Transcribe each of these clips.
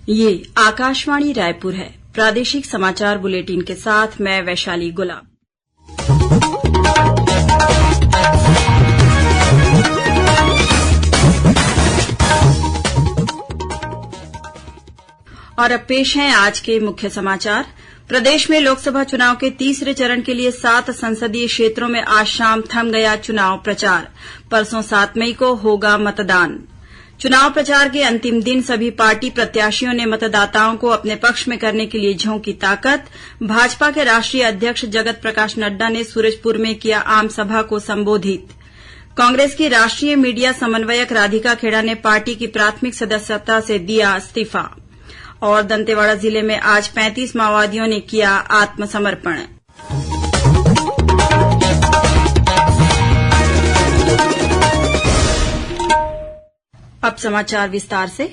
ये आकाशवाणी रायपुर है। प्रादेशिक समाचार बुलेटिन के साथ मैं वैशाली गुलाब। और अब पेश हैं आज के मुख्य समाचार। प्रदेश में लोकसभा चुनाव के तीसरे चरण के लिए 7 संसदीय क्षेत्रों में आज शाम थम गया चुनाव प्रचार। परसों 7 मई को होगा मतदान। चुनाव प्रचार के अंतिम दिन सभी पार्टी प्रत्याशियों ने मतदाताओं को अपने पक्ष में करने के लिए झोंकी ताकत। भाजपा के राष्ट्रीय अध्यक्ष जगत प्रकाश नड्डा ने सूरजपुर में किया आम सभा को संबोधित। कांग्रेस की राष्ट्रीय मीडिया समन्वयक राधिका खेड़ा ने पार्टी की प्राथमिक सदस्यता से दिया इस्तीफा। और दंतेवाड़ा जिले में आज 35 माओवादियों ने किया आत्मसमर्पण। अब समाचार विस्तार से।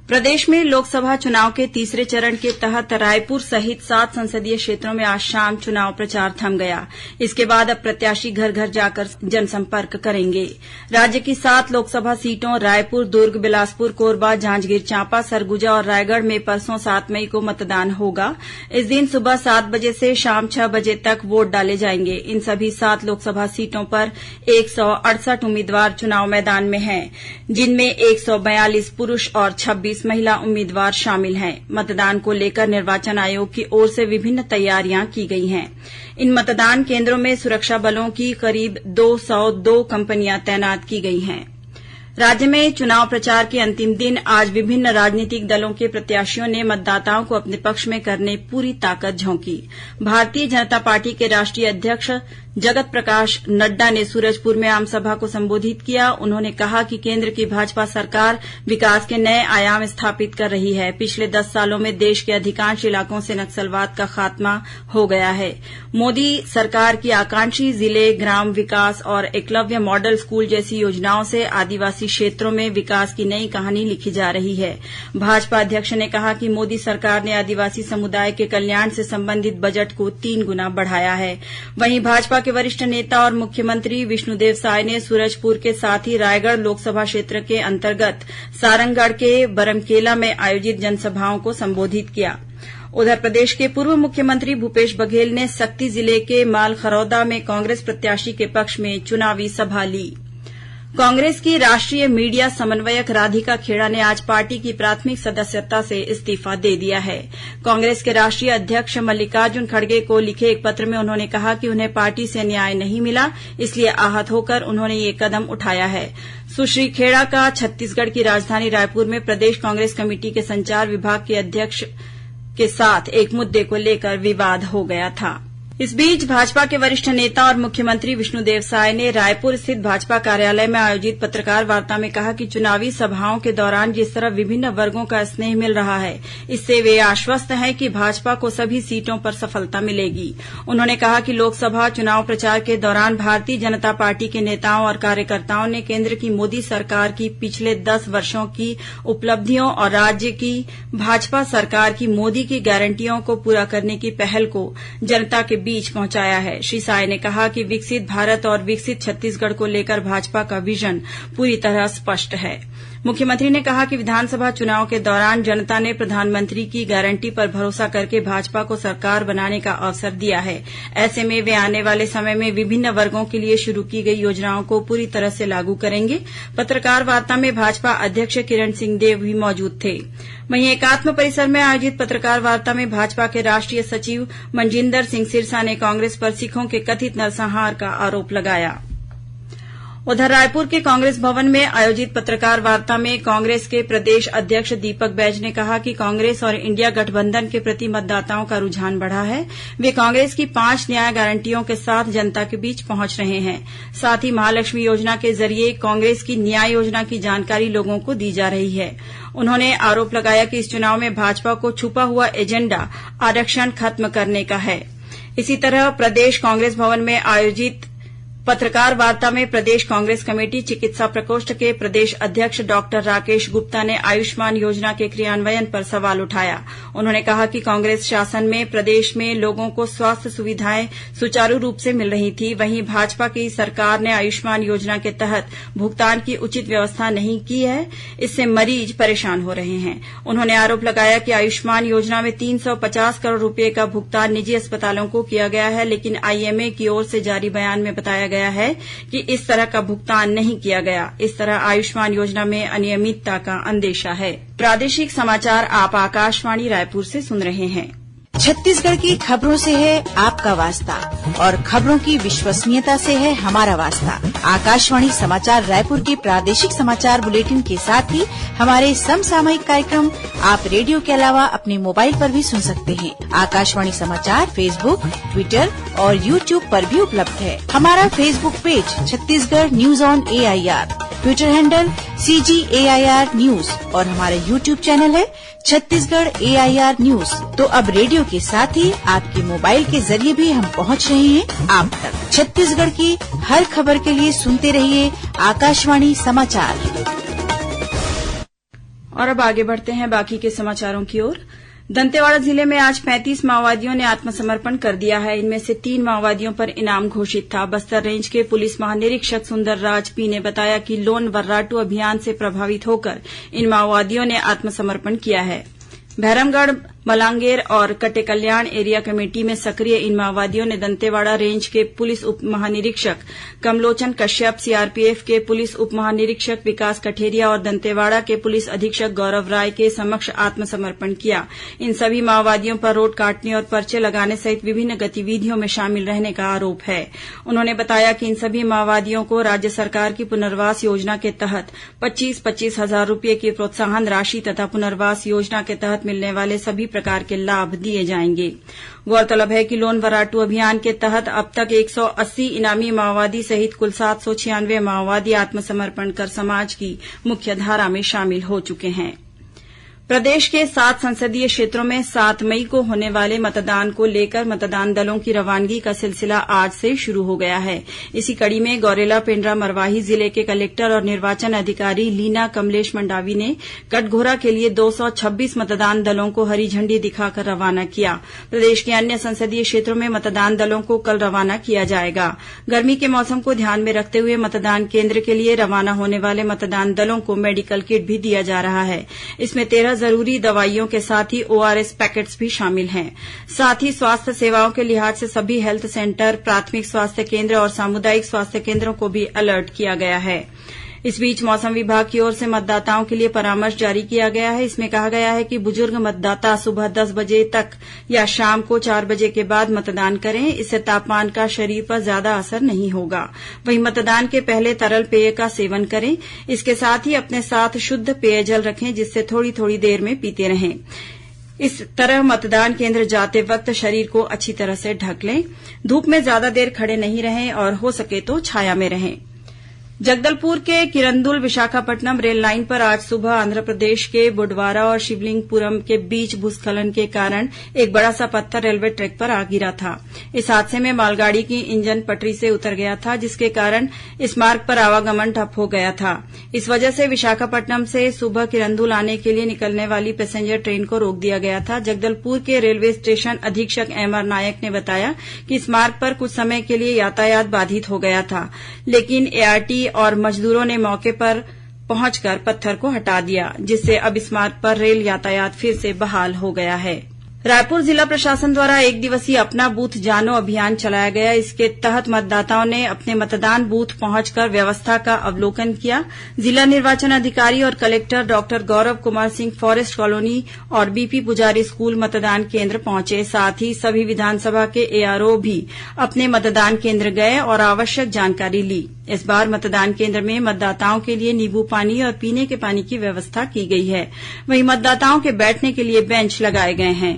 प्रदेश में लोकसभा चुनाव के तीसरे चरण के तहत रायपुर सहित 7 संसदीय क्षेत्रों में आज शाम चुनाव प्रचार थम गया। इसके बाद अब प्रत्याशी घर घर जाकर जनसंपर्क करेंगे। राज्य की 7 लोकसभा सीटों रायपुर, दुर्ग, बिलासपुर, कोरबा, जांजगीर चांपा, सरगुजा और रायगढ़ में परसों 7 मई को मतदान होगा। इस दिन सुबह 7 बजे से शाम 6 बजे तक वोट डाले जाएंगे। इन सभी 7 लोकसभा सीटों पर 168 उम्मीदवार चुनाव मैदान में हैं, जिनमें 142 पुरूष और 26 महिला उम्मीदवार शामिल हैं। मतदान को लेकर निर्वाचन आयोग की ओर से विभिन्न तैयारियां की गई हैं। इन मतदान केंद्रों में सुरक्षा बलों की करीब 202 कंपनियां तैनात की गई हैं। राज्य में चुनाव प्रचार के अंतिम दिन आज विभिन्न राजनीतिक दलों के प्रत्याशियों ने मतदाताओं को अपने पक्ष में करने पूरी ताकत झोंकी। भारतीय जनता पार्टी के राष्ट्रीय अध्यक्ष जगत प्रकाश नड्डा ने सूरजपुर में आम सभा को संबोधित किया। उन्होंने कहा कि केंद्र की भाजपा सरकार विकास के नए आयाम स्थापित कर रही है। पिछले 10 सालों में देश के अधिकांश इलाकों से नक्सलवाद का खात्मा हो गया है। मोदी सरकार की आकांक्षी जिले, ग्राम विकास और एकलव्य मॉडल स्कूल जैसी योजनाओं से आदिवासी क्षेत्रों में विकास की नई कहानी लिखी जा रही है। भाजपा अध्यक्ष ने कहा कि मोदी सरकार ने आदिवासी समुदाय के कल्याण से संबंधित बजट को 3 गुना बढ़ाया है। वहीं भाजपा के वरिष्ठ नेता और मुख्यमंत्री विष्णुदेव साय ने सूरजपुर के साथ ही रायगढ़ लोकसभा क्षेत्र के अंतर्गत सारंगगढ़ के बरमकेला में आयोजित जनसभाओं को संबोधित किया। उधर प्रदेश के पूर्व मुख्यमंत्री भूपेश बघेल ने सक्ती जिले के मालखरौदा में कांग्रेस प्रत्याशी के पक्ष में चुनावी सभा ली। कांग्रेस की राष्ट्रीय मीडिया समन्वयक राधिका खेड़ा ने आज पार्टी की प्राथमिक सदस्यता से इस्तीफा दे दिया है। कांग्रेस के राष्ट्रीय अध्यक्ष मल्लिकार्जुन खड़गे को लिखे एक पत्र में उन्होंने कहा कि उन्हें पार्टी से न्याय नहीं मिला, इसलिए आहत होकर उन्होंने ये कदम उठाया है। सुश्री खेड़ा का छत्तीसगढ़ की राजधानी रायपुर में प्रदेश कांग्रेस कमेटी के संचार विभाग के अध्यक्ष के साथ एक मुद्दे को लेकर विवाद हो गया था। इस बीच भाजपा के वरिष्ठ नेता और मुख्यमंत्री विष्णुदेव साय ने रायपुर स्थित भाजपा कार्यालय में आयोजित पत्रकार वार्ता में कहा कि चुनावी सभाओं के दौरान जिस तरह विभिन्न वर्गों का स्नेह मिल रहा है, इससे वे आश्वस्त हैं कि भाजपा को सभी सीटों पर सफलता मिलेगी। उन्होंने कहा कि लोकसभा चुनाव प्रचार के दौरान भारतीय जनता पार्टी के नेताओं और कार्यकर्ताओं ने केंद्र की मोदी सरकार की पिछले 10 वर्षों की उपलब्धियों और राज्य की भाजपा सरकार की मोदी की गारंटियों को पूरा करने की पहल को जनता के बीच पहुंचाया है। श्री साय ने कहा कि विकसित भारत और विकसित छत्तीसगढ़ को लेकर भाजपा का विजन पूरी तरह स्पष्ट है। मुख्यमंत्री ने कहा कि विधानसभा चुनाव के दौरान जनता ने प्रधानमंत्री की गारंटी पर भरोसा करके भाजपा को सरकार बनाने का अवसर दिया है। ऐसे में वे आने वाले समय में विभिन्न वर्गों के लिए शुरू की गई योजनाओं को पूरी तरह से लागू करेंगे। पत्रकार वार्ता में भाजपा अध्यक्ष किरण सिंहदेव भी मौजूद थे। वहीं एकात्म परिसर में आयोजित पत्रकार वार्ता में भाजपा के राष्ट्रीय सचिव मनजिंदर सिंह सिरसा ने कांग्रेस पर सिखों के कथित नरसंहार का आरोप लगाया। उधर रायपुर के कांग्रेस भवन में आयोजित पत्रकार वार्ता में कांग्रेस के प्रदेश अध्यक्ष दीपक बैज ने कहा कि कांग्रेस और इंडिया गठबंधन के प्रति मतदाताओं का रुझान बढ़ा है। वे कांग्रेस की 5 न्याय गारंटियों के साथ जनता के बीच पहुंच रहे हैं। साथ ही महालक्ष्मी योजना के जरिए कांग्रेस की न्याय योजना की जानकारी लोगों को दी जा रही है। उन्होंने आरोप लगाया कि इस चुनाव में भाजपा को छुपा हुआ एजेंडा आरक्षण खत्म करने का है। इसी तरह प्रदेश कांग्रेस भवन में आयोजित पत्रकार वार्ता में प्रदेश कांग्रेस कमेटी चिकित्सा प्रकोष्ठ के प्रदेश अध्यक्ष डॉक्टर राकेश गुप्ता ने आयुष्मान योजना के क्रियान्वयन पर सवाल उठाया। उन्होंने कहा कि कांग्रेस शासन में प्रदेश में लोगों को स्वास्थ्य सुविधाएं सुचारू रूप से मिल रही थी, वहीं भाजपा की सरकार ने आयुष्मान योजना के तहत भुगतान की उचित व्यवस्था नहीं की है, इससे मरीज परेशान हो रहे हैं। उन्होंने आरोप लगाया कि आयुष्मान योजना में 350 करोड़ रुपये का भुगतान निजी अस्पतालों को किया गया है, लेकिन आईएमए की ओर से जारी बयान में बताया गया है कि इस तरह का भुगतान नहीं किया गया। इस तरह आयुष्मान योजना में अनियमितता का अंदेशा है। प्रादेशिक समाचार आप आकाशवाणी रायपुर से सुन रहे हैं। छत्तीसगढ़ की खबरों से है आपका वास्ता और खबरों की विश्वसनीयता से है हमारा वास्ता। आकाशवाणी समाचार रायपुर के प्रादेशिक समाचार बुलेटिन के साथ ही हमारे समसामयिक कार्यक्रम आप रेडियो के अलावा अपने मोबाइल पर भी सुन सकते हैं। आकाशवाणी समाचार फेसबुक, ट्विटर और यूट्यूब पर भी उपलब्ध है। हमारा Facebook page Chhattisgarh news on AIR, Twitter handle CGAIR news और हमारा यूट्यूब चैनल है छत्तीसगढ़ AIR न्यूज। तो अब रेडियो के साथ ही आपके मोबाइल के जरिए भी हम पहुंच रहे हैं आप तक। छत्तीसगढ़ की हर खबर के लिए सुनते रहिए आकाशवाणी समाचार। और अब आगे बढ़ते हैं बाकी के समाचारों की ओर। दंतेवाड़ा जिले में आज 35 माओवादियों ने आत्मसमर्पण कर दिया है। इनमें से 3 माओवादियों पर इनाम घोषित था। बस्तर रेंज के पुलिस महानिरीक्षक सुंदर राज पी ने बताया कि लोन वर्राटू अभियान से प्रभावित होकर इन माओवादियों ने आत्मसमर्पण किया है। भैरमगढ़, मलांगेर और कटेकल्याण एरिया कमेटी में सक्रिय इन माओवादियों ने दंतेवाड़ा रेंज के पुलिस उप महानिरीक्षक कमलोचन कश्यप, सीआरपीएफ के पुलिस उप महानिरीक्षक विकास कठेरिया और दंतेवाड़ा के पुलिस अधीक्षक गौरव राय के समक्ष आत्मसमर्पण किया। इन सभी माओवादियों पर रोड काटने और पर्चे लगाने सहित विभिन्न गतिविधियों में शामिल रहने का आरोप है। उन्होंने बताया कि इन सभी माओवादियों को राज्य सरकार की पुनर्वास योजना के तहत 25-25 हजार रूपये की प्रोत्साहन राशि तथा पुनर्वास योजना के तहत मिलने वाले सभी प्रकार के लाभ दिए जाएंगे। गौरतलब है कि लोन वर्राटू अभियान के तहत अब तक 180 इनामी माओवादी सहित कुल 796 माओवादी आत्मसमर्पण कर समाज की मुख्य धारा में शामिल हो चुके हैं। प्रदेश के 7 संसदीय क्षेत्रों में 7 मई को होने वाले मतदान को लेकर मतदान दलों की रवानगी का सिलसिला आज से शुरू हो गया है। इसी कड़ी में गौरेला, पेंड्रा, मरवाही जिले के कलेक्टर और निर्वाचन अधिकारी लीना कमलेश मंडावी ने कटघोरा के लिए 226 मतदान दलों को हरी झंडी दिखाकर रवाना किया। प्रदेश के अन्य संसदीय क्षेत्रों में मतदान दलों को कल रवाना किया जाएगा। गर्मी के मौसम को ध्यान में रखते हुए मतदान केन्द्र के लिए रवाना होने वाले मतदान दलों को मेडिकल किट भी दिया जा रहा है। इसमें 13 जरूरी दवाइयों के साथ ही ORS पैकेट्स भी शामिल हैं। साथ ही स्वास्थ्य सेवाओं के लिहाज से सभी हेल्थ सेंटर, प्राथमिक स्वास्थ्य केंद्र और सामुदायिक स्वास्थ्य केंद्रों को भी अलर्ट किया गया है। इस बीच मौसम विभाग की ओर से मतदाताओं के लिए परामर्श जारी किया गया है। इसमें कहा गया है कि बुजुर्ग मतदाता सुबह 10 बजे तक या शाम को 4 बजे के बाद मतदान करें। इससे तापमान का शरीर पर ज्यादा असर नहीं होगा। वहीं मतदान के पहले तरल पेय का सेवन करें। इसके साथ ही अपने साथ शुद्ध पेयजल रखें, जिससे थोड़ी थोड़ी देर में पीते रहें। इस तरह मतदान केंद्र जाते वक्त शरीर को अच्छी तरह से ढक लें। धूप में ज्यादा देर खड़े नहीं रहें और हो सके तो छाया में रहें। जगदलपुर के किरंदुल विशाखापट्टनम रेल लाइन पर आज सुबह आंध्रप्रदेश के बुडवारा और शिवलिंगपुरम के बीच भूस्खलन के कारण एक बड़ा सा पत्थर रेलवे ट्रैक पर आ गिरा था। इस हादसे में मालगाड़ी की इंजन पटरी से उतर गया था, जिसके कारण इस मार्ग पर आवागमन ठप हो गया था। इस वजह से विशाखापट्टनम से सुबह किरंदुल आने के लिए निकलने वाली पैसेंजर ट्रेन को रोक दिया गया था। जगदलपुर के रेलवे स्टेशन अधीक्षक MR नायक ने बताया कि इस मार्ग पर कुछ समय के लिए यातायात बाधित हो गया था, लेकिन ART और मजदूरों ने मौके पर पहुंचकर पत्थर को हटा दिया, जिससे अब इस मार्ग पर रेल यातायात फिर से बहाल हो गया है। रायपुर जिला प्रशासन द्वारा 1 दिवसीय अपना बूथ जानो अभियान चलाया गया। इसके तहत मतदाताओं ने अपने मतदान बूथ पहुंचकर व्यवस्था का अवलोकन किया। जिला निर्वाचन अधिकारी और collector doctor Gaurav Kumar Singh forest colony और BP पुजारी स्कूल मतदान केंद्र पहुंचे। साथ ही सभी विधानसभा के ARO भी अपने मतदान केंद्र गए और आवश्यक जानकारी ली। इस बार मतदान केंद्र में मतदाताओं के लिए नींबू पानी और पीने के पानी की व्यवस्था की गई है। वहीं मतदाताओं के बैठने के लिए बेंच लगाए गए हैं।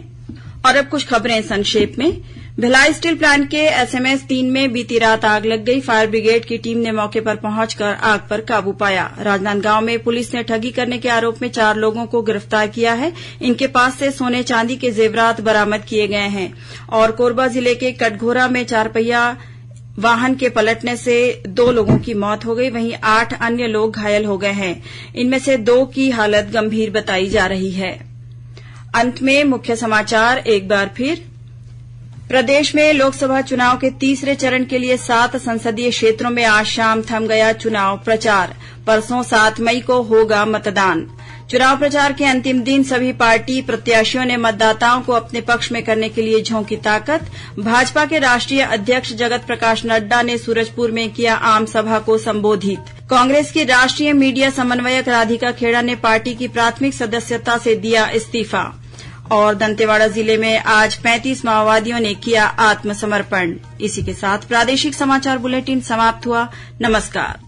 और अब कुछ खबरें संक्षेप में। भिलाई स्टील प्लांट के SMS 3 में बीती रात आग लग गई। फायर ब्रिगेड की टीम ने मौके पर पहुंचकर आग पर काबू पाया। राजनांदगांव में पुलिस ने ठगी करने के आरोप में 4 लोगों को गिरफ्तार किया है। इनके पास से सोने चांदी के जेवरात बरामद किए गए हैं। और कोरबा जिले के कटघोरा में 4 पहिया वाहन के पलटने से 2 लोगों की मौत हो गई, वहीं 8 अन्य लोग घायल हो गए हैं। इनमें से 2 की हालत गंभीर बताई जा रही है। अंत में मुख्य समाचार एक बार फिर। प्रदेश में लोकसभा चुनाव के तीसरे चरण के लिए 7 संसदीय क्षेत्रों में आज शाम थम गया चुनाव प्रचार। परसों 7 मई को होगा मतदान। चुनाव प्रचार के अंतिम दिन सभी पार्टी प्रत्याशियों ने मतदाताओं को अपने पक्ष में करने के लिए झोंकी ताकत। भाजपा के राष्ट्रीय अध्यक्ष जगत प्रकाश नड्डा ने सूरजपुर में किया आम सभा को संबोधित। कांग्रेस की राष्ट्रीय मीडिया समन्वयक राधिका खेड़ा ने पार्टी की प्राथमिक सदस्यता से दिया इस्तीफा। और दंतेवाड़ा जिले में आज 35 माओवादियों ने किया आत्मसमर्पण। इसी के साथ प्रादेशिक समाचार बुलेटिन समाप्त हुआ। नमस्कार।